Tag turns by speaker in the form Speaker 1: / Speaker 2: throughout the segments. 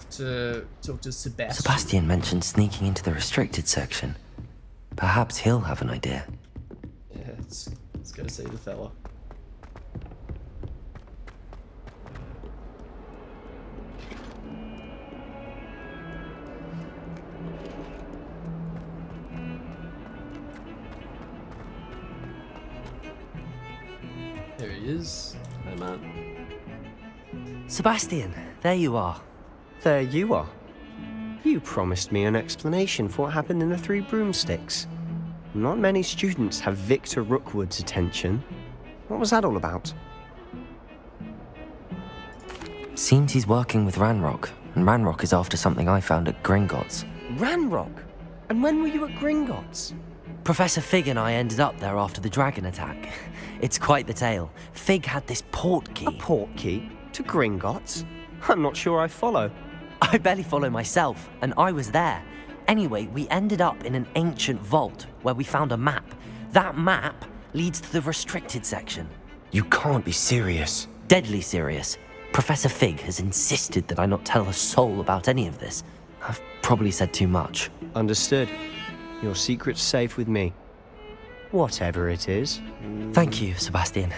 Speaker 1: off to talk to Sebastian.
Speaker 2: Sebastian mentioned sneaking into the restricted section. Perhaps he'll have an idea.
Speaker 1: Yeah, let's go see the fella. There he is. Hey, man.
Speaker 2: Sebastian, there you are.
Speaker 3: There you are. You promised me an explanation for what happened in the Three Broomsticks. Not many students have Victor Rookwood's attention. What was that all about?
Speaker 2: Seems he's working with Ranrock, and Ranrock is after something I found at Gringotts.
Speaker 3: Ranrock? And when were you at Gringotts?
Speaker 2: Professor Fig and I ended up there after the dragon attack. It's quite the tale. Fig had this port key.
Speaker 3: A port key? To Gringotts? I'm not sure I follow.
Speaker 2: I barely follow myself, and I was there. Anyway, we ended up in an ancient vault where we found a map. That map leads to the restricted section.
Speaker 3: You can't be serious.
Speaker 2: Deadly serious. Professor Fig has insisted that I not tell a soul about any of this. I've probably said too much.
Speaker 3: Understood. Your secret's safe with me. Whatever it is.
Speaker 2: Thank you, Sebastian.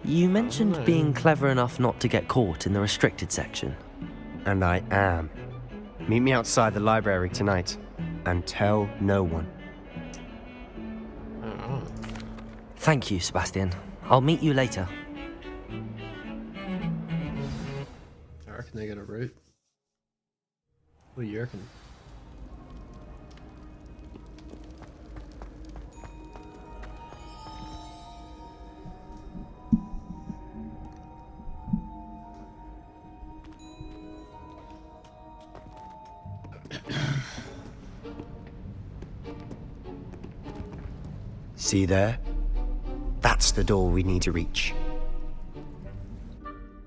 Speaker 2: You mentioned being clever enough not to get caught in the restricted section.
Speaker 3: And I am. Meet me outside the library tonight, and tell no one.
Speaker 2: Thank you, Sebastian. I'll meet you later.
Speaker 1: I reckon they got a route. What do you reckon?
Speaker 3: See there? That's the door we need to reach.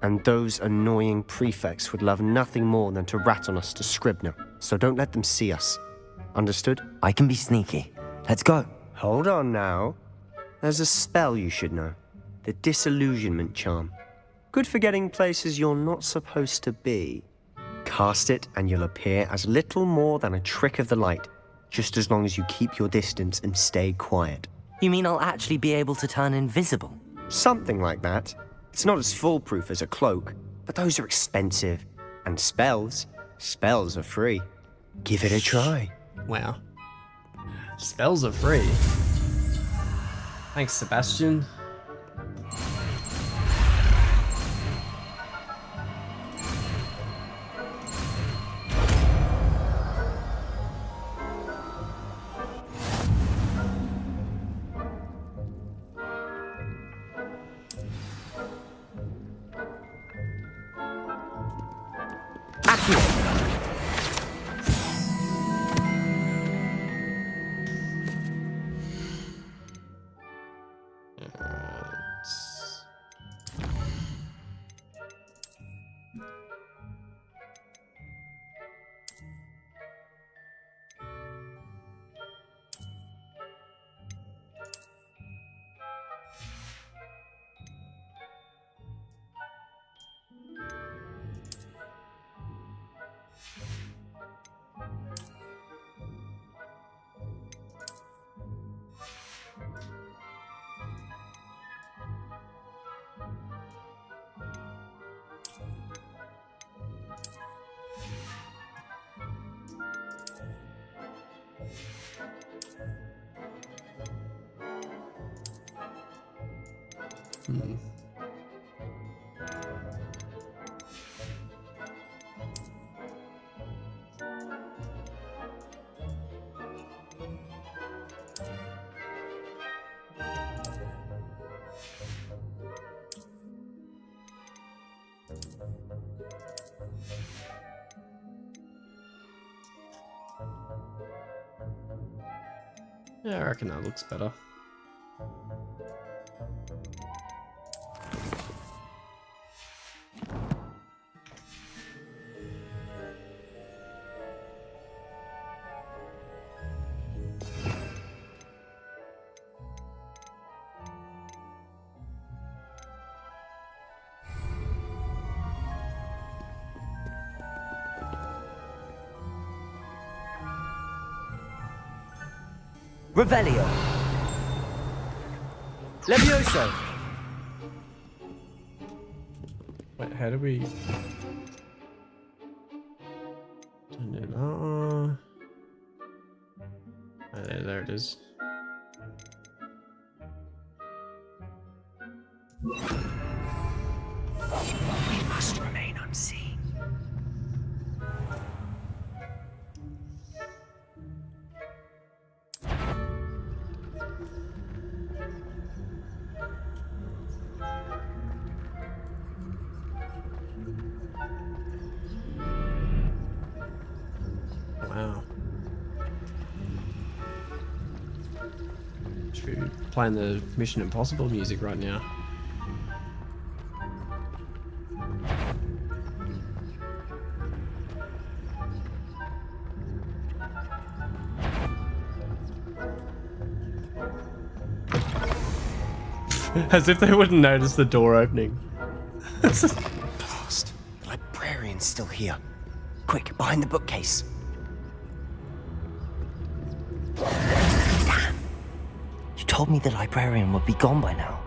Speaker 3: And those annoying prefects would love nothing more than to rat on us to Scribner, so don't let them see us. Understood?
Speaker 2: I can be sneaky. Let's go.
Speaker 3: Hold on now. There's a spell you should know. The Disillusionment Charm. Good for getting places you're not supposed to be. Cast it and you'll appear as little more than a trick of the light, just as long as you keep your distance and stay quiet.
Speaker 2: You mean I'll actually be able to turn invisible?
Speaker 3: Something like that. It's not as foolproof as a cloak, but those are expensive. And spells are free. Give it a try.
Speaker 1: Wow. Spells are free. Thanks, Sebastian. Yeah, I reckon that looks better.
Speaker 2: Revelio. Levioso.
Speaker 1: Wait, how do we... Oh, there it is.
Speaker 3: We must remain unseen.
Speaker 1: Wow. Should be playing the Mission Impossible music right now. As if they wouldn't notice the door opening.
Speaker 3: Blast. The librarian's still here. Quick, behind the bookcase.
Speaker 2: Damn. You told me the librarian would be gone by now.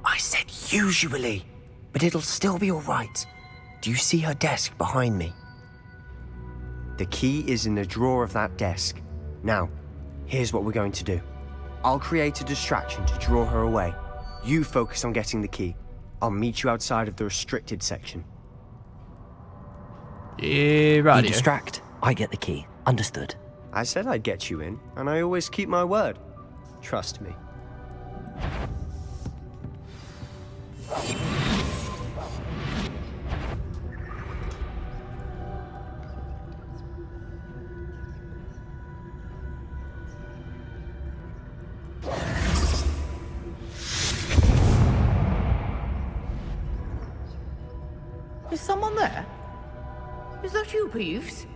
Speaker 3: I said usually, but it'll still be all right. Do you see her desk behind me? The key is in the drawer of that desk. Now, here's what we're going to do. I'll create a distraction to draw her away. You focus on getting the key. I'll meet you outside of the restricted section.
Speaker 1: Yeah, right.
Speaker 2: You distract, I get the key. Understood.
Speaker 3: I said I'd get you in, and I always keep my word. Trust me.
Speaker 4: Is someone there? Is that you, Peeves?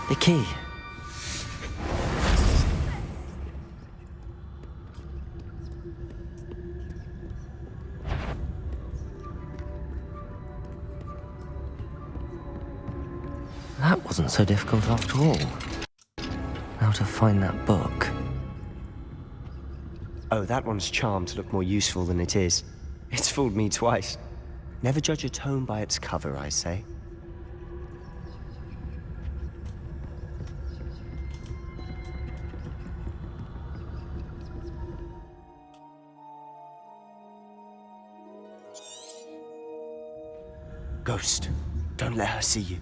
Speaker 2: The key. That wasn't so difficult after all. Now to find that book.
Speaker 3: Oh, that one's charmed to look more useful than it is. It's fooled me twice. Never judge a tome by its cover, I say. Ghost, don't let her see you.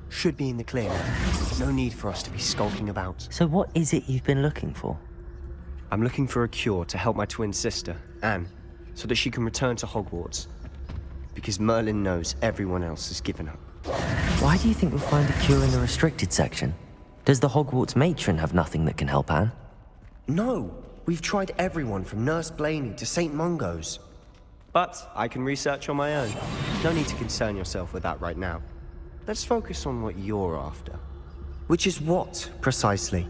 Speaker 3: Should be in the clear now. No need for us to be skulking about.
Speaker 2: So what is it you've been looking for?
Speaker 3: I'm looking for a cure to help my twin sister, Anne, so that she can return to Hogwarts. Because Merlin knows everyone else has given up.
Speaker 2: Why do you think we'll find a cure in the restricted section? Does the Hogwarts matron have nothing that can help Anne?
Speaker 3: No! We've tried everyone from Nurse Blaney to St. Mungo's. But I can research on my own. No need to concern yourself with that right now. Let's focus on what you're after. Which is what, precisely?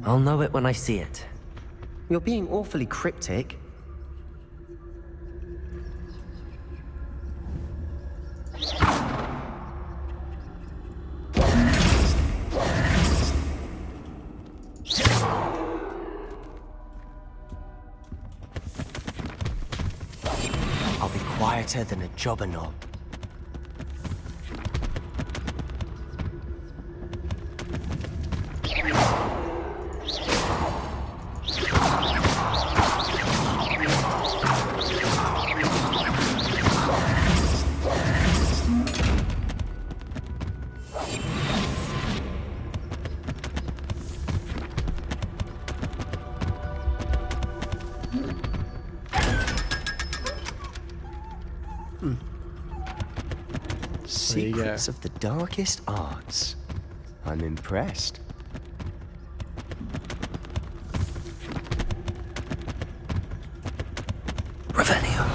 Speaker 2: I'll know it when I see it.
Speaker 3: You're being awfully cryptic. I'll be quieter than a jobberknoll. Secrets of the darkest arts. I'm impressed.
Speaker 2: Revelio.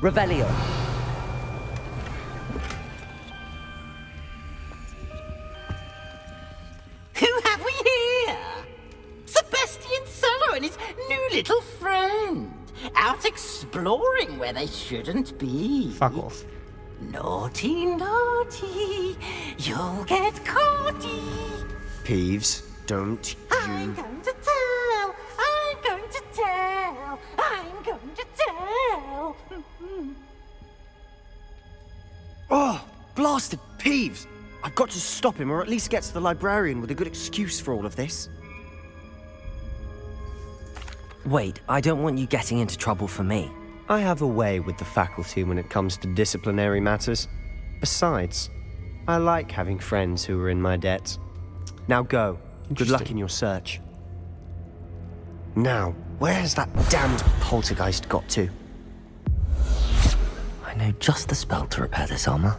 Speaker 2: Revelio.
Speaker 4: Who have we here? Sebastian Solo and his new little friend. Out exploring where they shouldn't be.
Speaker 1: Fuck off.
Speaker 4: Naughty, naughty. You'll get caughty.
Speaker 3: Peeves, don't
Speaker 4: I'm
Speaker 3: you...
Speaker 4: going to tell. I'm going to tell. I'm going to tell.
Speaker 3: Oh, blasted Peeves! I've got to stop him, or at least get to the librarian with a good excuse for all of this.
Speaker 2: Wait, I don't want you getting into trouble for me.
Speaker 3: I have a way with the faculty when it comes to disciplinary matters. Besides, I like having friends who are in my debt. Now go. Good luck in your search. Now, where's that damned poltergeist got to?
Speaker 2: I know just the spell to repair this armor.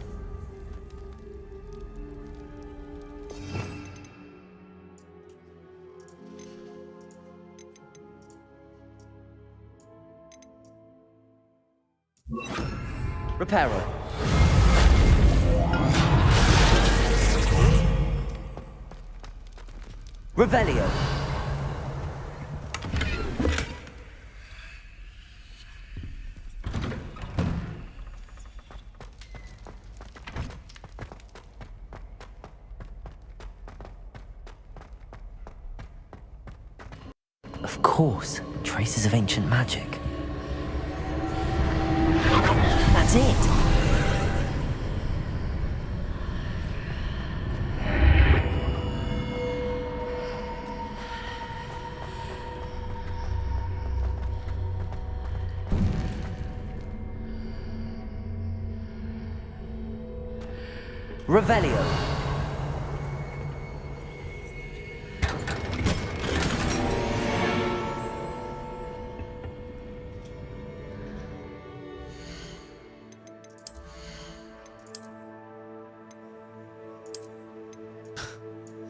Speaker 2: Reparo. Revelio. Of course, traces of ancient magic. That's it. Revelio.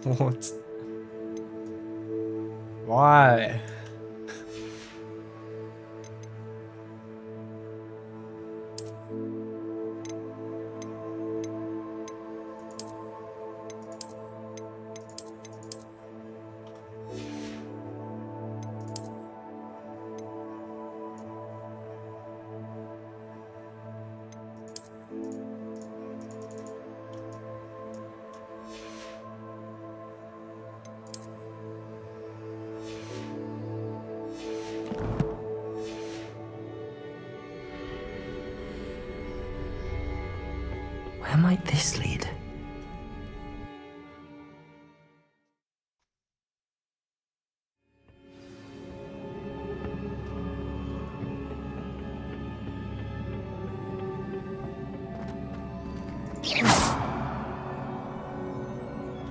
Speaker 1: What? Why?
Speaker 2: Where might this lead?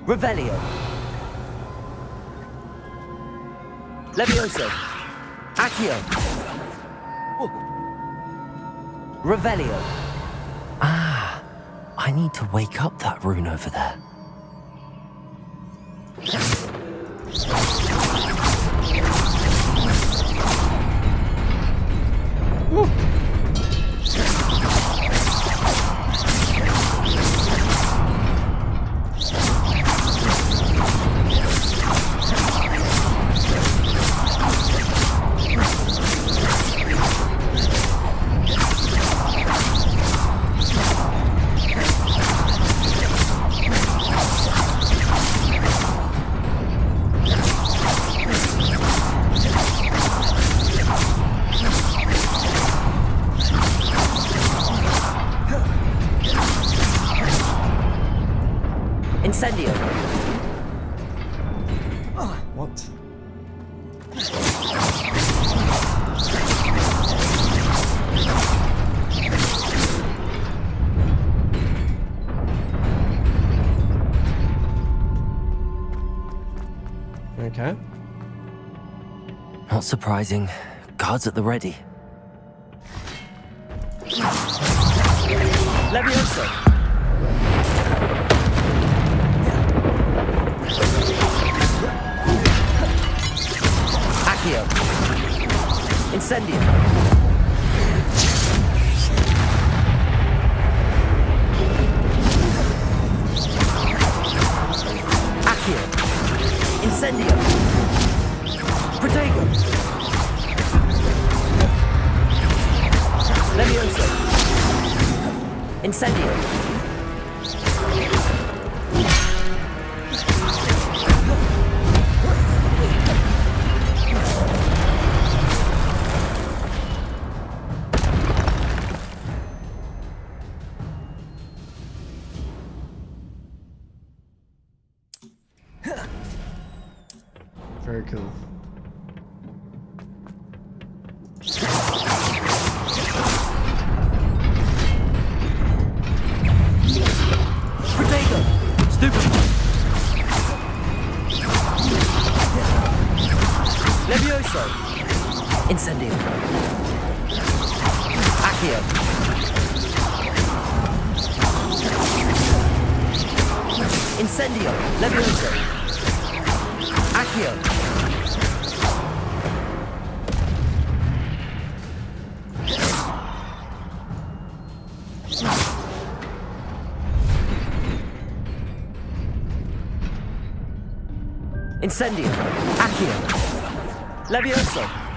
Speaker 2: Revelio. Levioso. Accio. Revelio. Ah, I need to wake up that rune over there. Incendio.
Speaker 1: What? Okay.
Speaker 2: Not surprising. Guards at the ready. Levioso! Accio! Incendio! Accio! Incendio! Protego! Levioso! Incendio!
Speaker 1: Very cool.
Speaker 2: Protego! Stupefy! Levioso! Incendio! Accio! Incendio! Levioso! Accio! Incendio! Accio! Levioso!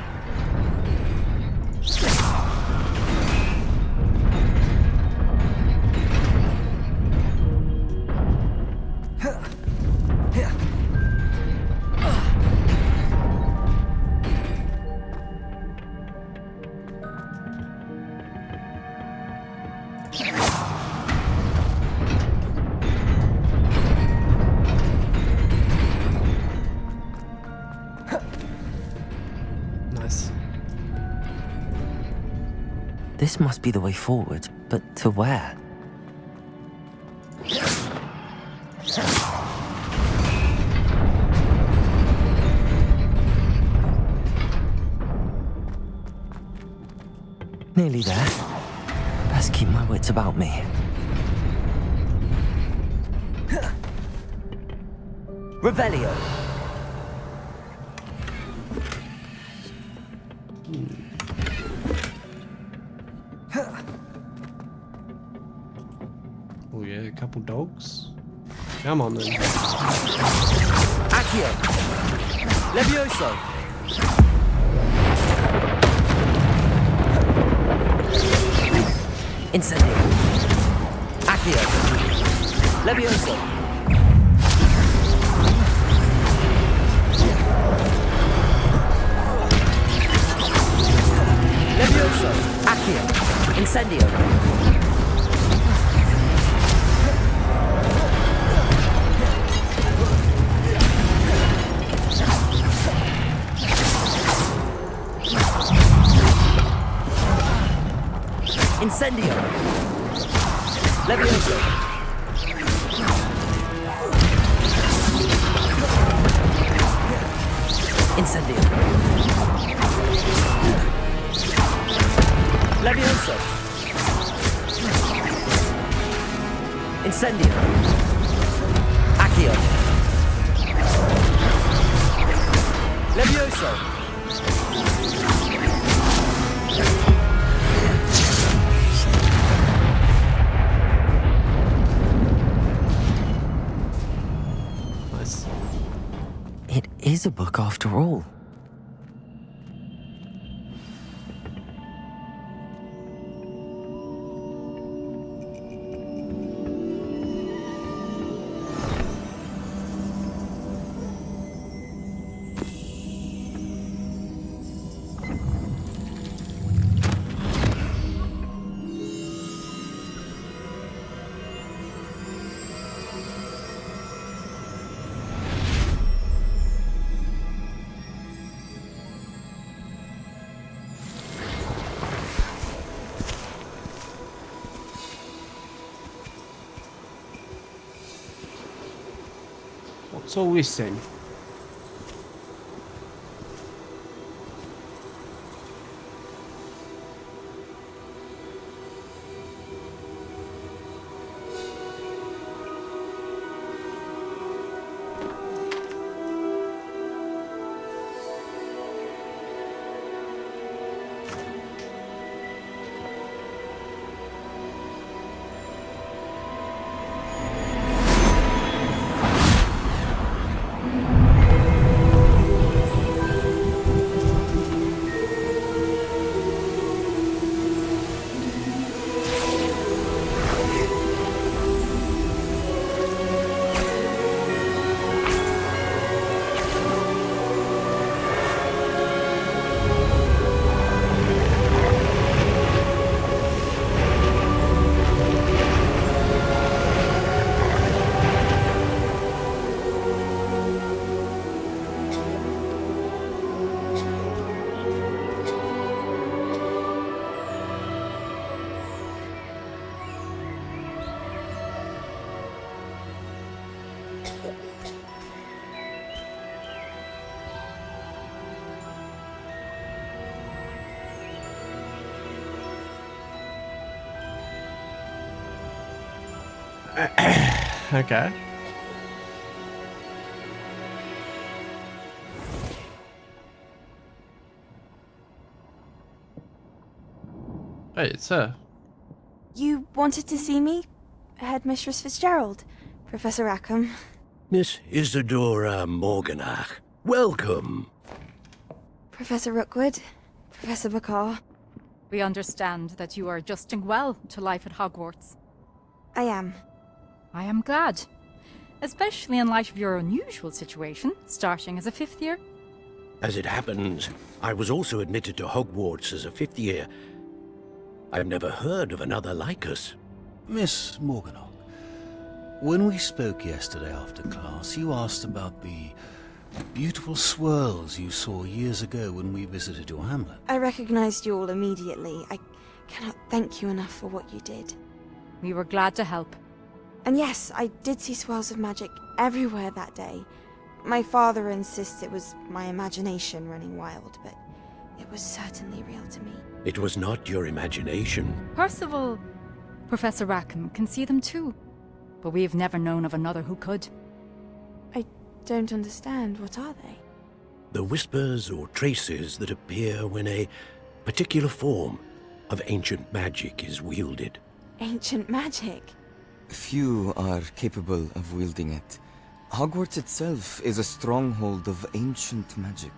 Speaker 1: Nice.
Speaker 2: This must be the way forward, but to where? Nearly there. Best keep my wits about me. Revelio!
Speaker 1: Oh yeah, a couple dogs. Come on then.
Speaker 2: Accio! Levioso! Incendio! Accio! Levioso! Levioso! Accio! Incendio! Incendio! Levioso! Incendio! Levioso! Incendio! Accio! Levioso!
Speaker 1: Nice.
Speaker 2: It is a book after all.
Speaker 1: What's all this then? Okay. Hey, it's her.
Speaker 5: You wanted to see me? Headmistress Fitzgerald? Professor Rackham?
Speaker 6: Miss Isadora Morganach, welcome.
Speaker 5: Professor Rookwood? Professor Bakar?
Speaker 7: We understand that you are adjusting well to life at Hogwarts.
Speaker 5: I am.
Speaker 7: I am glad. Especially in light of your unusual situation, starting as a 5th year.
Speaker 6: As it happens, I was also admitted to Hogwarts as a 5th year. I've never heard of another like us.
Speaker 8: Miss Morganach, when we spoke yesterday after class, you asked about the beautiful swirls you saw years ago when we visited your hamlet.
Speaker 5: I recognized you all immediately. I cannot thank you enough for what you did.
Speaker 7: We were glad to help.
Speaker 5: And yes, I did see swirls of magic everywhere that day. My father insists it was my imagination running wild, but it was certainly real to me.
Speaker 6: It was not your imagination.
Speaker 7: Percival, Professor Rackham can see them too. But we have never known of another who could.
Speaker 5: I don't understand. What are they?
Speaker 6: The whispers or traces that appear when a particular form of ancient magic is wielded.
Speaker 5: Ancient magic?
Speaker 9: Few are capable of wielding it. Hogwarts itself is a stronghold of ancient magic.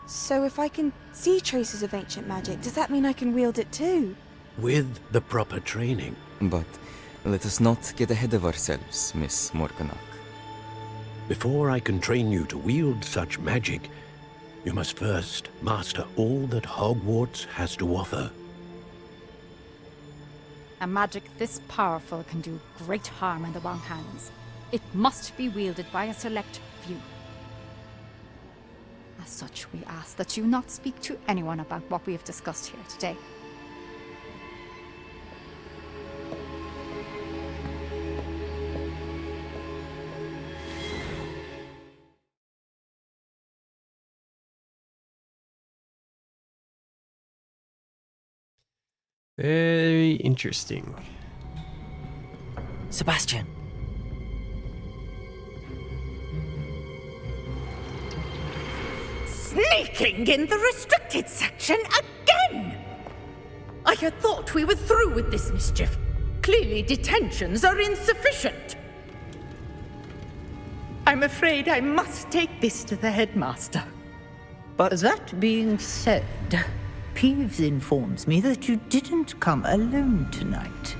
Speaker 5: So if I can see traces of ancient magic, does that mean I can wield it too?
Speaker 6: With the proper training.
Speaker 9: But let us not get ahead of ourselves, Miss Morganach.
Speaker 6: Before I can train you to wield such magic, you must first master all that Hogwarts has to offer.
Speaker 7: A magic this powerful can do great harm in the wrong hands. It must be wielded by a select few. As such, we ask that you not speak to anyone about what we have discussed here today.
Speaker 1: Very interesting.
Speaker 2: Sebastian.
Speaker 10: Sneaking in the restricted section again! I had thought we were through with this mischief. Clearly detentions are insufficient. I'm afraid I must take this to the headmaster. But that being said, Peeves informs me that you didn't come alone tonight.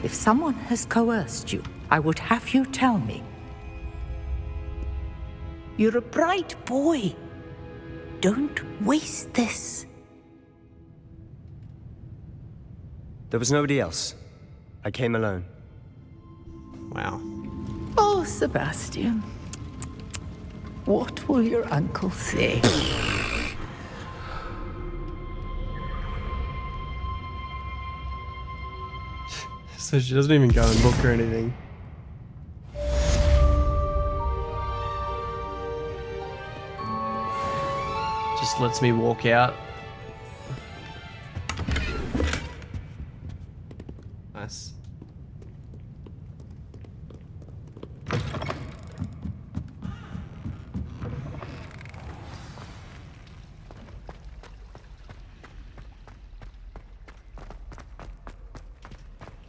Speaker 10: If someone has coerced you, I would have you tell me. You're a bright boy. Don't waste this.
Speaker 3: There was nobody else. I came alone.
Speaker 1: Wow.
Speaker 10: Oh, Sebastian. What will your uncle say?
Speaker 1: So she doesn't even go and look or anything. Just lets me walk out. Nice.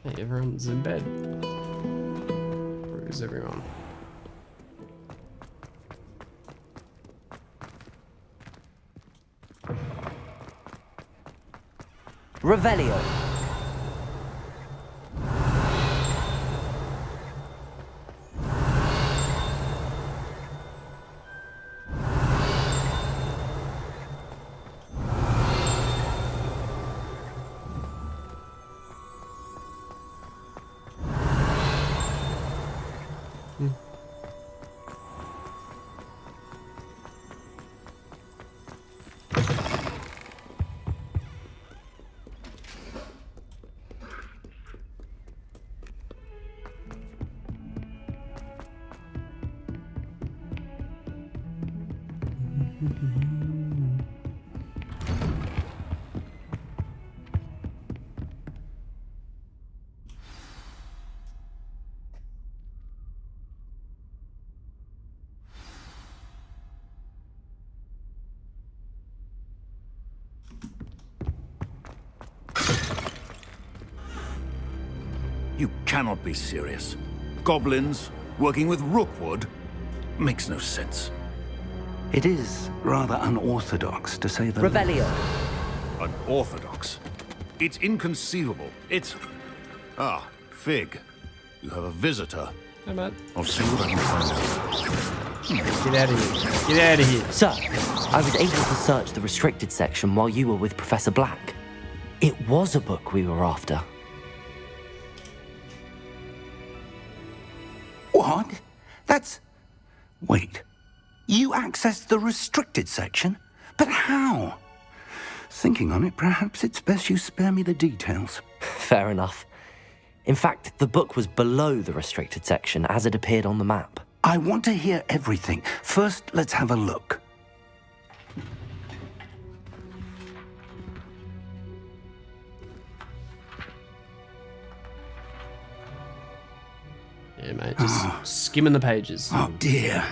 Speaker 1: Hey, everyone's in bed. Where is everyone?
Speaker 2: Revelio.
Speaker 8: You cannot be serious. Goblins working with Rookwood makes no sense.
Speaker 11: It is rather unorthodox, to say the least.
Speaker 2: Revelio.
Speaker 8: Unorthodox? It's inconceivable. It's... Ah, Fig. You have a visitor.
Speaker 1: Hey, Matt.
Speaker 8: I'll see what I can find out.
Speaker 1: Get out of here. Get out of here.
Speaker 2: Sir, I was able to search the restricted section while you were with Professor Black. It was a book we were after.
Speaker 11: What? That's... Wait. You accessed the restricted section? But how? Thinking on it, perhaps it's best you spare me the details.
Speaker 2: Fair enough. In fact, the book was below the restricted section as it appeared on the map.
Speaker 11: I want to hear everything. First, let's have a look.
Speaker 1: Yeah, mate, just skimming the pages.
Speaker 11: Oh dear.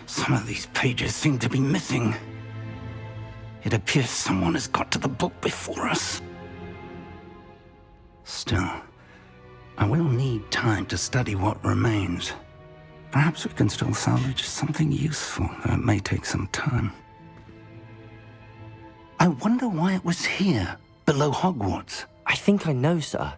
Speaker 11: Some of these pages seem to be missing. It appears someone has got to the book before us. Still, I will need time to study what remains. Perhaps we can still salvage something useful, though it may take some time. I wonder why it was here, below Hogwarts.
Speaker 2: I think I know, sir.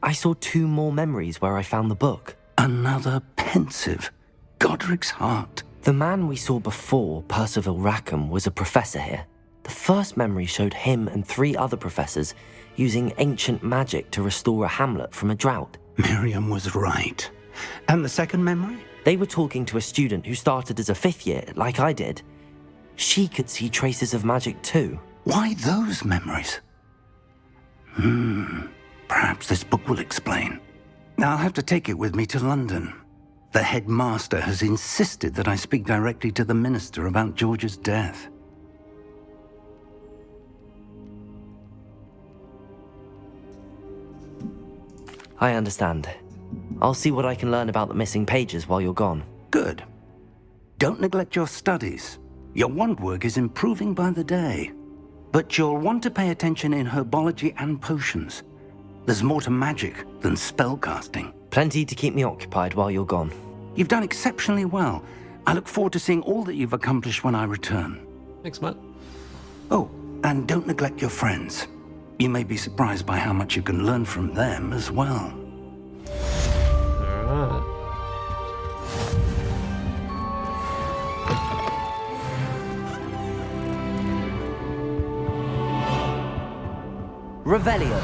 Speaker 2: I saw 2 more memories where I found the book.
Speaker 11: Another pensive. Godric's heart.
Speaker 2: The man we saw before, Percival Rackham, was a professor here. The first memory showed him and 3 other professors using ancient magic to restore a hamlet from a drought.
Speaker 11: Miriam was right. And the second memory?
Speaker 2: They were talking to a student who started as a 5th year, like I did. She could see traces of magic too.
Speaker 11: Why those memories? Perhaps this book will explain. I'll have to take it with me to London. The headmaster has insisted that I speak directly to the minister about George's death.
Speaker 2: I understand. I'll see what I can learn about the missing pages while you're gone.
Speaker 11: Good. Don't neglect your studies. Your wand work is improving by the day. But you'll want to pay attention in herbology and potions. There's more to magic than spellcasting.
Speaker 2: Plenty to keep me occupied while you're gone.
Speaker 11: You've done exceptionally well. I look forward to seeing all that you've accomplished when I return.
Speaker 1: Thanks, Matt.
Speaker 11: Oh, and don't neglect your friends. You may be surprised by how much you can learn from them as well.
Speaker 1: Alright.
Speaker 2: Revelio.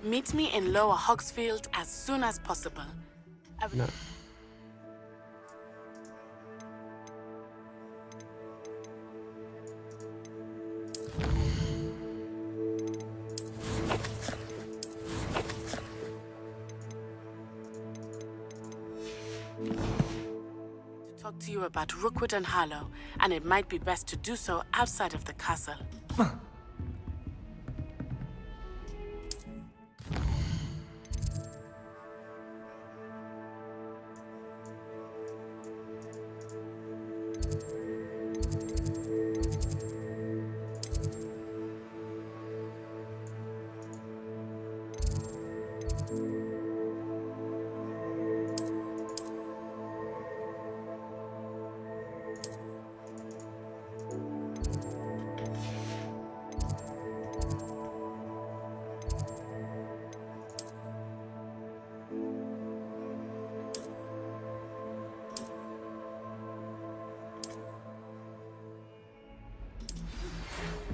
Speaker 12: Meet me in Lower Hogsfield as soon as possible.
Speaker 1: No.
Speaker 12: you about Rookwood and Harlow, and it might be best to do so outside of the castle.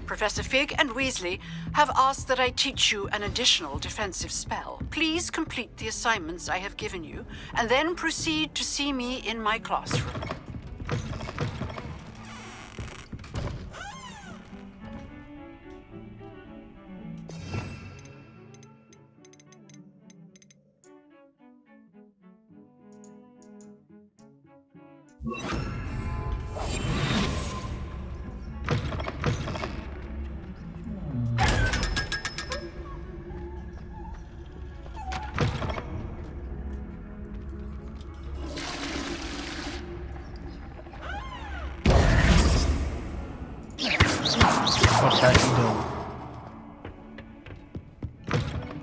Speaker 13: Professor Fig and Weasley have asked that I teach you an additional defensive spell. Please complete the assignments I have given you, and then proceed to see me in my classroom.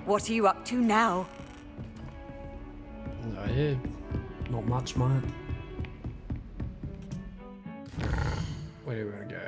Speaker 10: What are you up to now?
Speaker 1: Yeah, not much, mate. Where do we want to go?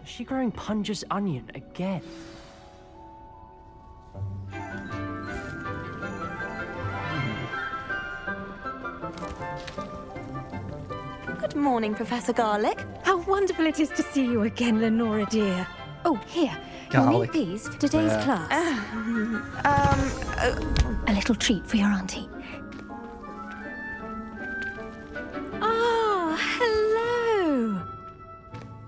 Speaker 2: Is she growing Punja's onion again?
Speaker 14: Good morning, Professor Garlick.
Speaker 15: How wonderful it is to see you again, Lenora dear. Oh, here. You'll need these for today's class. A little treat for your auntie. Ah, hello.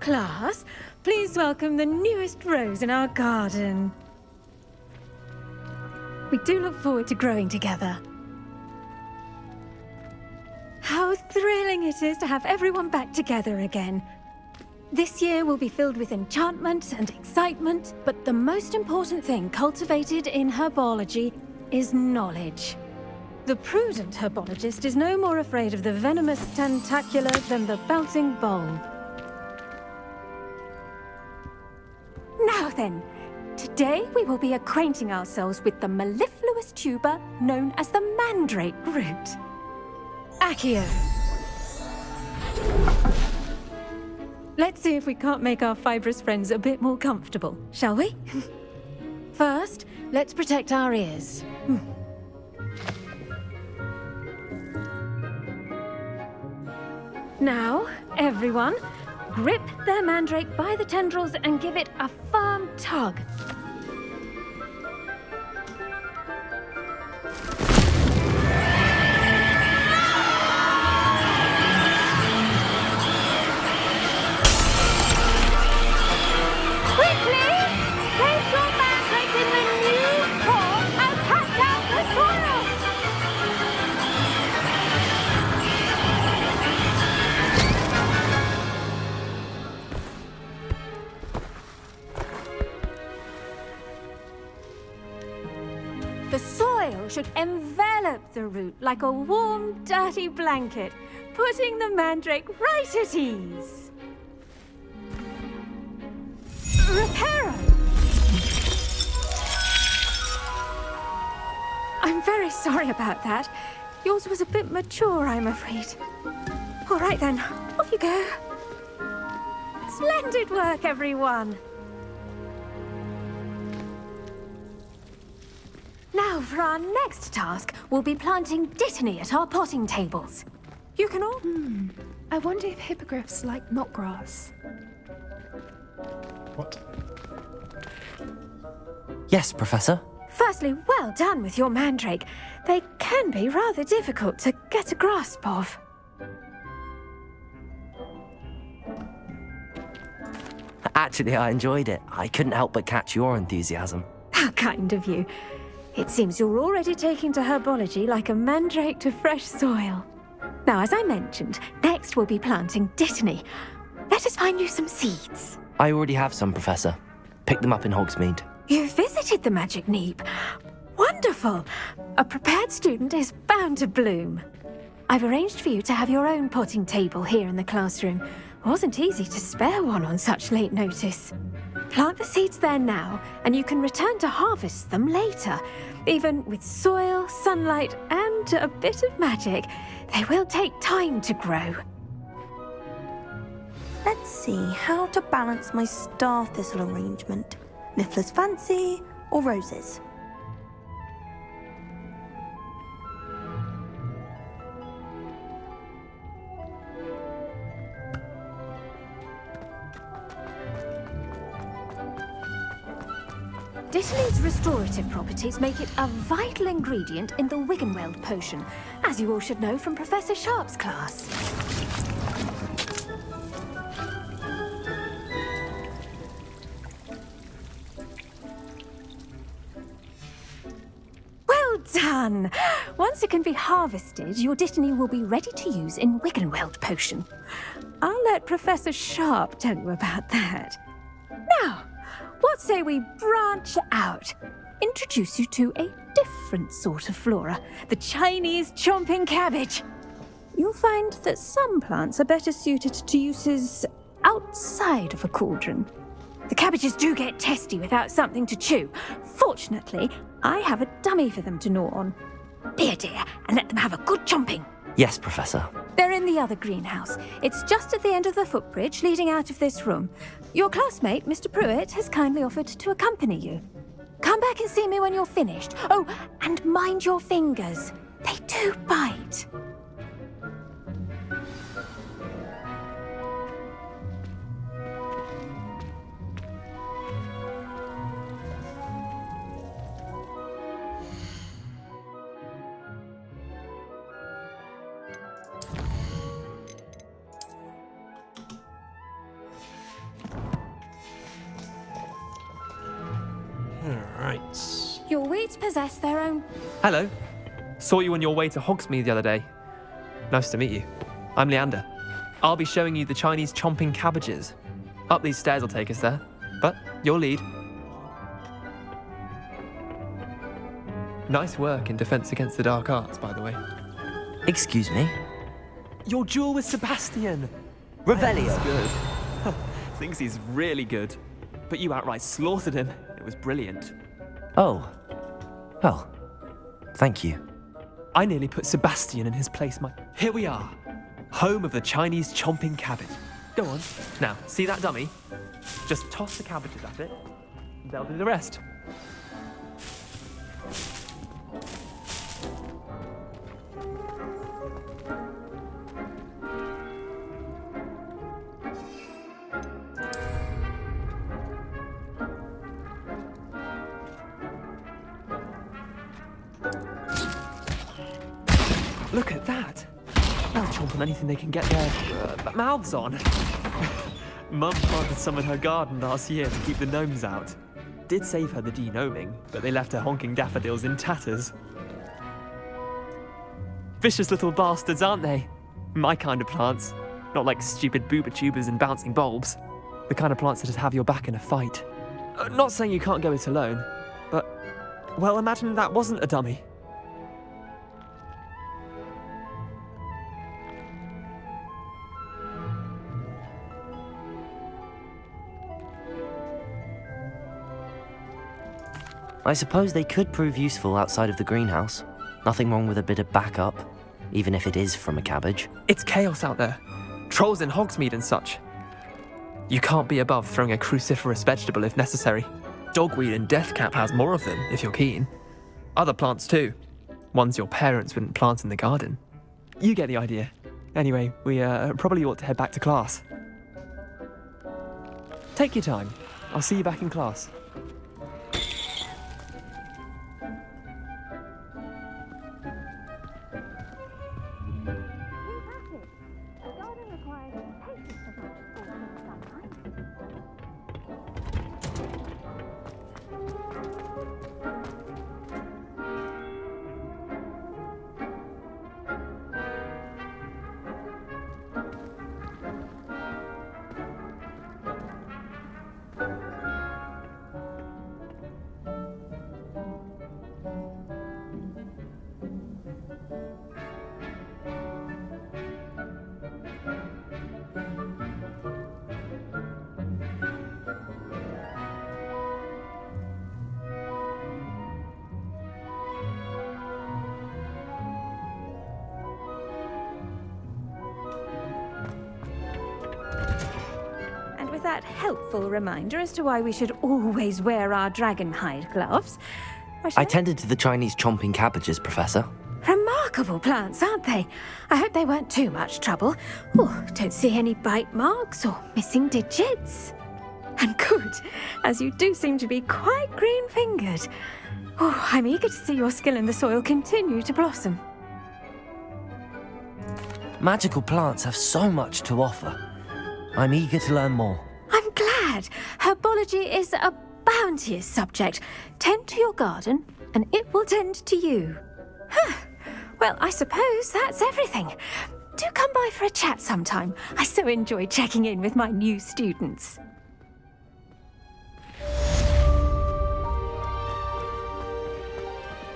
Speaker 15: Class, please welcome the newest rose in our garden. We do look forward to growing together. How thrilling it is to have everyone back together again. This year will be filled with enchantment and excitement, but the most important thing cultivated in herbology is knowledge. The prudent herbologist is no more afraid of the venomous tentacula than the bouncing bulb. Now then, today we will be acquainting ourselves with the mellifluous tuber known as the mandrake root. Accio. Let's see if we can't make our fibrous friends a bit more comfortable, shall we? First, let's protect our ears. Now, everyone, grip their mandrake by the tendrils and give it a firm tug. The soil should envelop the root like a warm, dirty blanket, putting the mandrake right at ease. Reparo! I'm very sorry about that. Yours was a bit mature, I'm afraid. All right then, off you go. Splendid work, everyone! Now, for our next task, we'll be planting dittany at our potting tables. You can all...
Speaker 16: I wonder if hippogriffs like knotgrass.
Speaker 1: What?
Speaker 2: Yes, Professor.
Speaker 15: Firstly, well done with your mandrake. They can be rather difficult to get a grasp of.
Speaker 2: Actually, I enjoyed it. I couldn't help but catch your enthusiasm.
Speaker 15: How kind of you. It seems you're already taking to herbology like a mandrake to fresh soil. Now, as I mentioned, next we'll be planting dittany. Let us find you some seeds.
Speaker 2: I already have some, Professor. Picked them up in Hogsmeade.
Speaker 15: You visited the Magic Neep. Wonderful! A prepared student is bound to bloom. I've arranged for you to have your own potting table here in the classroom. Wasn't easy to spare one on such late notice. Plant the seeds there now, and you can return to harvest them later. Even with soil, sunlight, and a bit of magic, they will take time to grow.
Speaker 14: Let's see how to balance my star thistle arrangement. Niffler's fancy or roses?
Speaker 15: Dittany's restorative properties make it a vital ingredient in the Wiggenweld potion, as you all should know from Professor Sharp's class. Well done! Once it can be harvested, your dittany will be ready to use in Wiggenweld potion. I'll let Professor Sharp tell you about that. Now, what say we branch out? Introduce you to a different sort of flora, the Chinese chomping cabbage. You'll find that some plants are better suited to uses outside of a cauldron. The cabbages do get testy without something to chew. Fortunately, I have a dummy for them to gnaw on. Be a dear and let them have a good chomping.
Speaker 2: Yes, Professor.
Speaker 15: They're in the other greenhouse. It's just at the end of the footbridge leading out of this room. Your classmate, Mr. Pruitt, has kindly offered to accompany you. Come back and see me when you're finished. Oh, and mind your fingers. They do bite.
Speaker 1: Alright.
Speaker 15: Your weeds possess their own...
Speaker 17: Hello. Saw you on your way to Hogsmeade the other day. Nice to meet you. I'm Leander. I'll be showing you the Chinese chomping cabbages. Up these stairs will take us there, but your lead. Nice work in Defense Against the Dark Arts, by the way.
Speaker 2: Excuse me?
Speaker 17: Your duel with Sebastian!
Speaker 2: Revelio!
Speaker 17: He's good. Thinks he's really good. But you outright slaughtered him. It was brilliant.
Speaker 2: Oh. Well, thank you.
Speaker 17: I nearly put Sebastian in his place, Here we are. Home of the Chinese chomping cabbage. Go on. Now, see that dummy? Just toss the cabbages at it. They'll do the rest. Look at that! They'll chomp on anything they can get their mouths on. Mum planted some in her garden last year to keep the gnomes out. Did save her the de-gnoming, but they left her honking daffodils in tatters. Vicious little bastards, aren't they? My kind of plants. Not like stupid booba tubers and bouncing bulbs. The kind of plants that just have your back in a fight. Not saying you can't go it alone, but... well, imagine that wasn't a dummy.
Speaker 2: I suppose they could prove useful outside of the greenhouse. Nothing wrong with a bit of backup, even if it is from a cabbage.
Speaker 17: It's chaos out there. Trolls in Hogsmeade and such. You can't be above throwing a cruciferous vegetable if necessary. Dogweed and deathcap has more of them, if you're keen. Other plants too. Ones your parents wouldn't plant in the garden. You get the idea. Anyway, we probably ought to head back to class. Take your time. I'll see you back in class.
Speaker 15: That helpful reminder as to why we should always wear our dragon hide gloves.
Speaker 2: I tended to the Chinese chomping cabbages, Professor.
Speaker 15: Remarkable plants, aren't they? I hope they weren't too much trouble. Oh, don't see any bite marks or missing digits. And good, as you do seem to be quite green-fingered. Oh, I'm eager to see your skill in the soil continue to blossom.
Speaker 2: Magical plants have so much to offer. I'm eager to learn more.
Speaker 15: I'm glad. Herbology is a bounteous subject. Tend to your garden, and it will tend to you. Well, I suppose that's everything. Do come by for a chat sometime. I so enjoy checking in with my new students.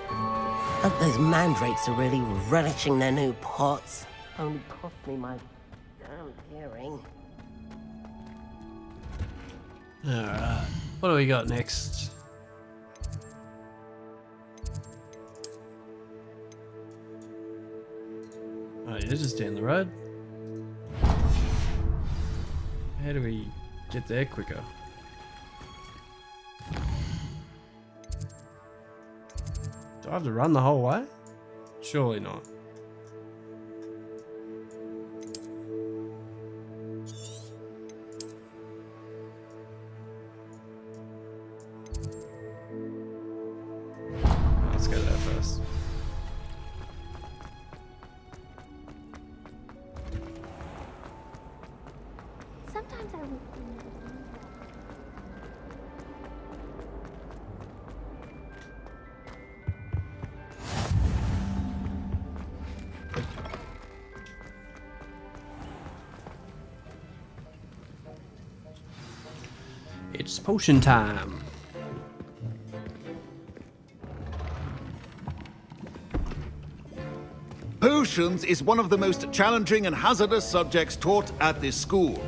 Speaker 4: Hope those mandrakes are really relishing their new pots. Only cost me my damn hearing.
Speaker 1: Alright, what do we got next? Oh, you're just down the road. How do we get there quicker? Do I have to run the whole way? Surely not. Let's go there first.
Speaker 15: Sometimes I will.
Speaker 1: It's potion time.
Speaker 18: Potions is one of the most challenging and hazardous subjects taught at this school.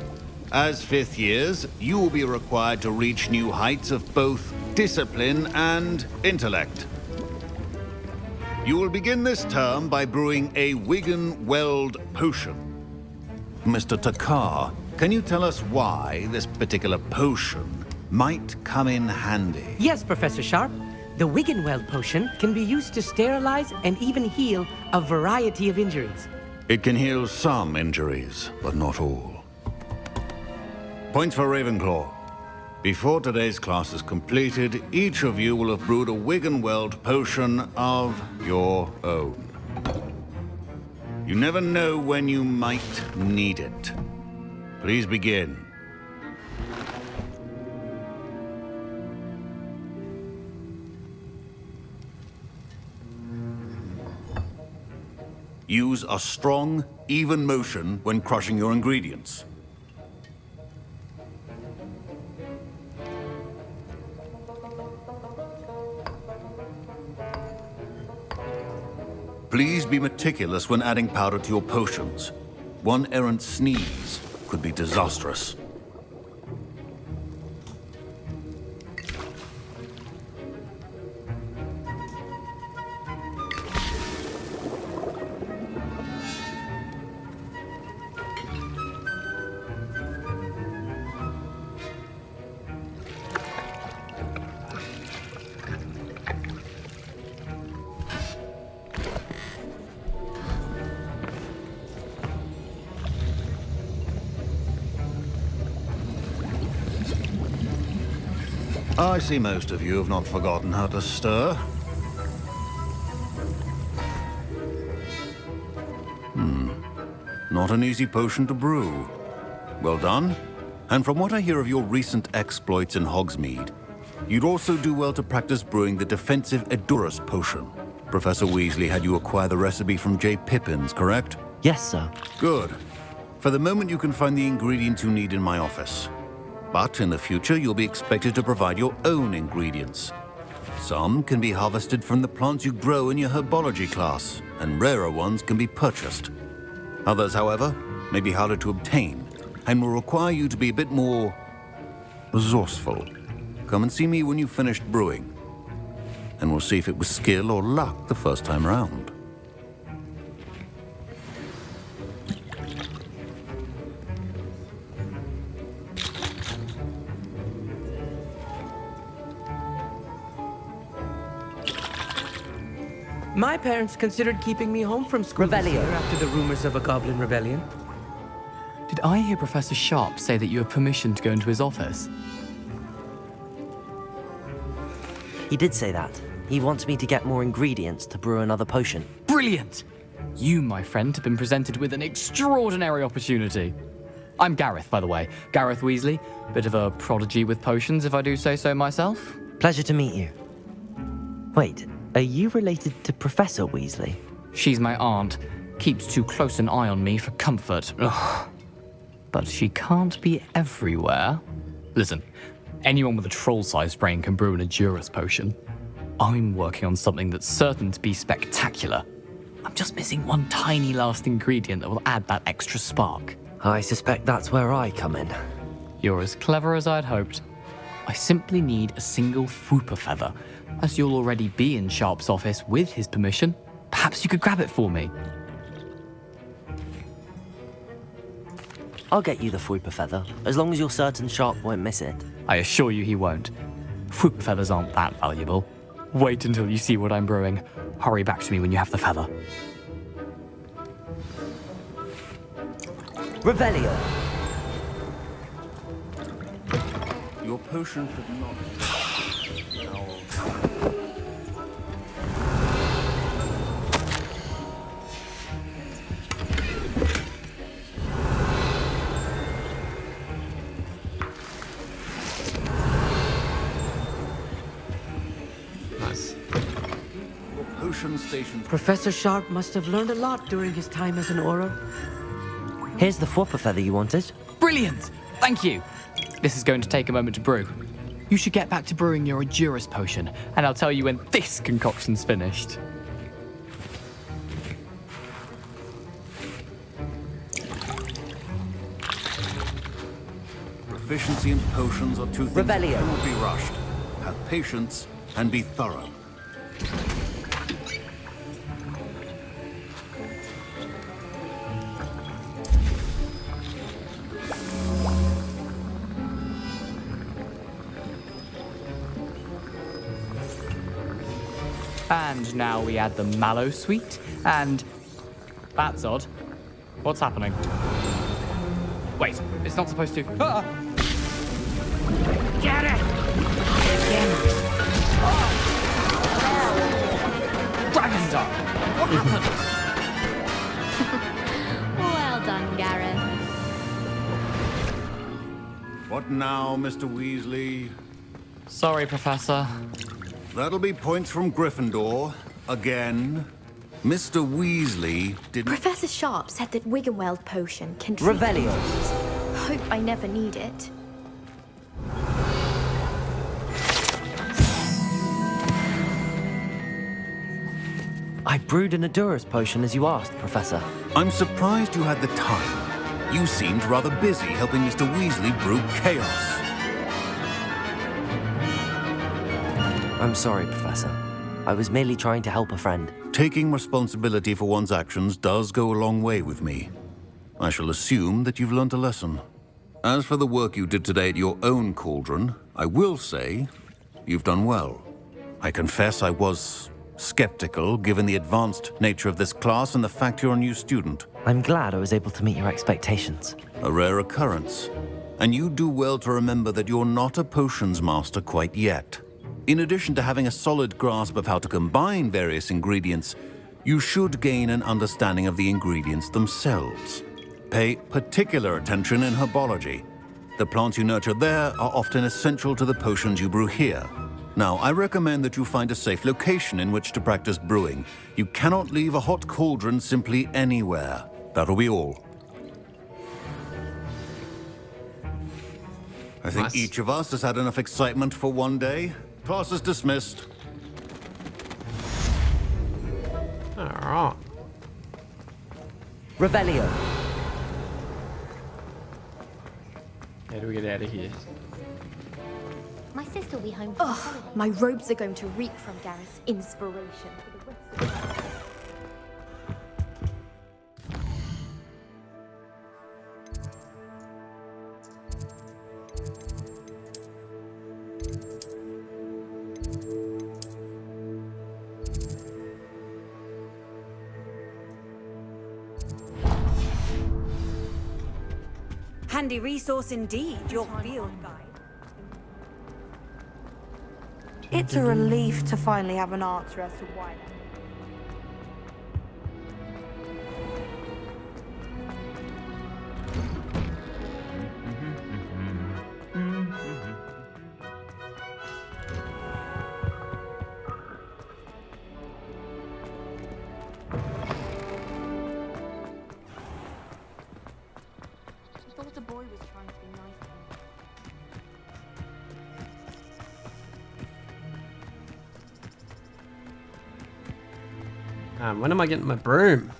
Speaker 18: As fifth years, you will be required to reach new heights of both discipline and intellect. You will begin this term by brewing a Wigan-Weld potion. Mr. Takar, can you tell us why this particular potion might come in handy?
Speaker 19: Yes, Professor Sharp. The Wigan-Weld potion can be used to sterilize and even heal a variety of injuries.
Speaker 18: It can heal some injuries, but not all. Points for Ravenclaw. Before today's class is completed, each of you will have brewed a Wigan-Weld potion of your own. You never know when you might need it. Please begin. Use a strong, even motion when crushing your ingredients. Please be meticulous when adding powder to your potions. One errant sneeze could be disastrous. I see most of you have not forgotten how to stir. Not an easy potion to brew. Well done. And from what I hear of your recent exploits in Hogsmeade, you'd also do well to practice brewing the defensive Edurus potion. Professor Weasley had you acquire the recipe from J. Pippin's, correct?
Speaker 2: Yes, sir.
Speaker 18: Good. For the moment, you can find the ingredients you need in my office. But in the future, you'll be expected to provide your own ingredients. Some can be harvested from the plants you grow in your herbology class, and rarer ones can be purchased. Others, however, may be harder to obtain, and will require you to be a bit more resourceful. Come and see me when you've finished brewing, and we'll see if it was skill or luck the first time round.
Speaker 19: My parents considered keeping me home from school this year after the rumors of a goblin rebellion.
Speaker 20: Did I hear Professor Sharp say that you have permission to go into his office?
Speaker 2: He did say that. He wants me to get more ingredients to brew another potion.
Speaker 20: Brilliant! You, my friend, have been presented with an extraordinary opportunity. I'm Gareth, by the way. Gareth Weasley. Bit of a prodigy with potions, if I do say so myself.
Speaker 2: Pleasure to meet you. Wait, are you related to Professor Weasley?
Speaker 20: She's my aunt. Keeps too close an eye on me for comfort. Ugh. But she can't be everywhere. Listen, anyone with a troll-sized brain can brew an Edurus potion. I'm working on something that's certain to be spectacular. I'm just missing one tiny last ingredient that will add that extra spark.
Speaker 2: I suspect that's where I come in.
Speaker 20: You're as clever as I'd hoped. I simply need a single Fwooper feather. As you'll already be in Sharp's office with his permission, perhaps you could grab it for me.
Speaker 2: I'll get you the Fwooper feather, as long as you're certain Sharp won't miss it.
Speaker 20: I assure you he won't. Fwooper feathers aren't that valuable. Wait until you see what I'm brewing. Hurry back to me when you have the feather.
Speaker 2: Revelio!
Speaker 18: Your potion could not...
Speaker 19: Professor Sharp must have learned a lot during his time as an Auror.
Speaker 2: Here's the Fwooper feather you wanted.
Speaker 20: Brilliant! Thank you! This is going to take a moment to brew. You should get back to brewing your Edurus potion, and I'll tell you when this concoction's finished.
Speaker 18: Proficiency in potions are two things that cannot be rushed. Have patience and be thorough.
Speaker 20: And now we add the mallow sweet, and... That's odd. What's happening? Wait, it's not supposed to... Ah!
Speaker 19: Get it!
Speaker 20: Dragon Dart! What happened?
Speaker 7: Well done, Gareth.
Speaker 18: What now, Mr. Weasley?
Speaker 20: Sorry, Professor.
Speaker 18: That'll be points from Gryffindor. Again. Mr. Weasley didn't...
Speaker 14: Professor Sharp said that Wiggenweld potion can treat...
Speaker 2: Revelio.
Speaker 14: Hope I never need it.
Speaker 2: I brewed an Edurus potion as you asked, Professor.
Speaker 18: I'm surprised you had the time. You seemed rather busy helping Mr. Weasley brew chaos.
Speaker 2: I'm sorry, Professor. I was merely trying to help a friend.
Speaker 18: Taking responsibility for one's actions does go a long way with me. I shall assume that you've learnt a lesson. As for the work you did today at your own cauldron, I will say you've done well. I confess I was skeptical, given the advanced nature of this class and the fact you're a new student.
Speaker 2: I'm glad I was able to meet your expectations.
Speaker 18: a rare occurrence. And you do well to remember that you're not a potions master quite yet. In addition to having a solid grasp of how to combine various ingredients, you should gain an understanding of the ingredients themselves. Pay particular attention in herbology. The plants you nurture there are often essential to the potions you brew here. Now, I recommend that you find a safe location in which to practice brewing. You cannot leave a hot cauldron simply anywhere. That'll be all. I think each of us has had enough excitement for one day. Class is dismissed.
Speaker 1: Alright.
Speaker 2: Revelio.
Speaker 1: How do we get out of here?
Speaker 21: My sister will be home for the holiday. My robes are going to reek from Gareth's inspiration for the rest of the day.
Speaker 22: Handy resource indeed, your field guide.
Speaker 14: It's a relief to finally have an answer as to why. I thought the boy was trying to be nice to me.
Speaker 1: When am I getting my broom?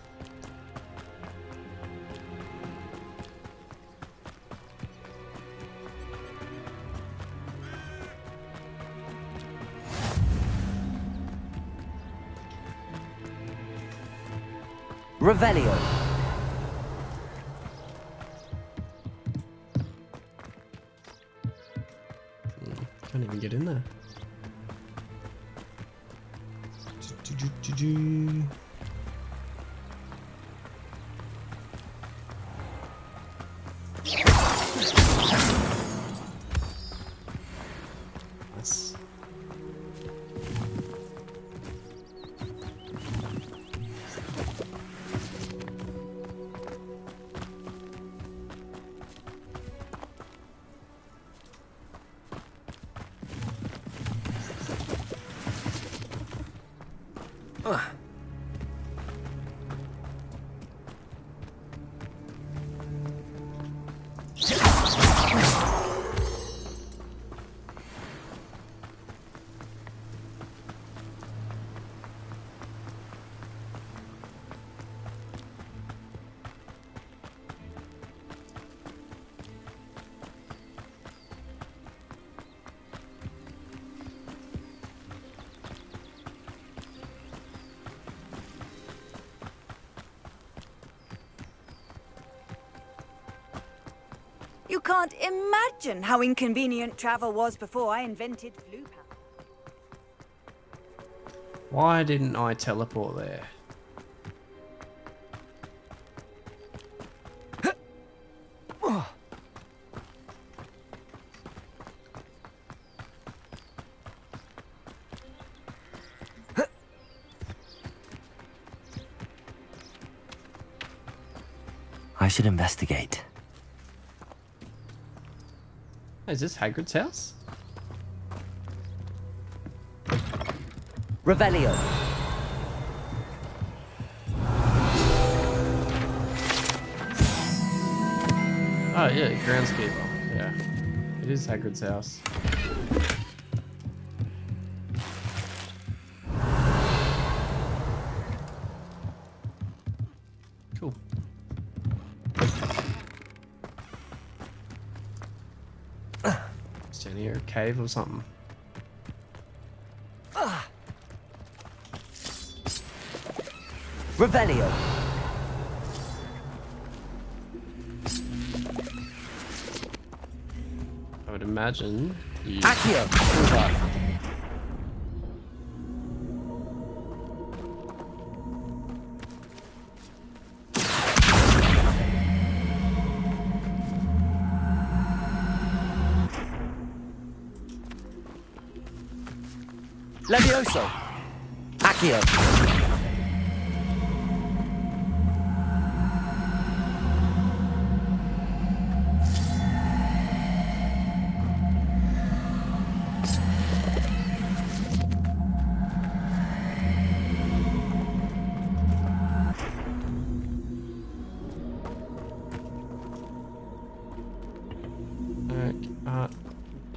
Speaker 2: Revelio.
Speaker 1: Can't even get in there. Nice.
Speaker 22: You can't imagine how inconvenient travel was before I invented flu power.
Speaker 1: Why didn't I teleport there?
Speaker 2: I should investigate.
Speaker 1: Is this Hagrid's house?
Speaker 2: Revelio.
Speaker 1: Oh yeah, groundskeeper. Yeah, it is Hagrid's house. Cool. Is down here a cave or something?
Speaker 2: Revelio.
Speaker 1: I would imagine you...
Speaker 2: Accio. Levioso! Accio!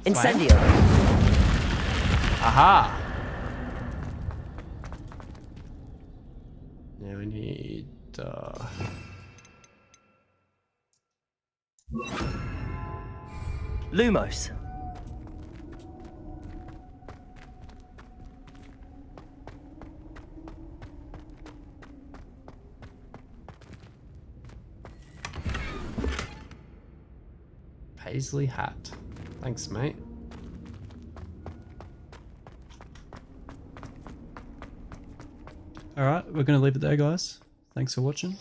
Speaker 2: Incendio!
Speaker 1: Aha! Now we need...
Speaker 2: Lumos!
Speaker 1: Paisley hat. Thanks, mate. Alright, we're going to leave it there, guys. Thanks for watching.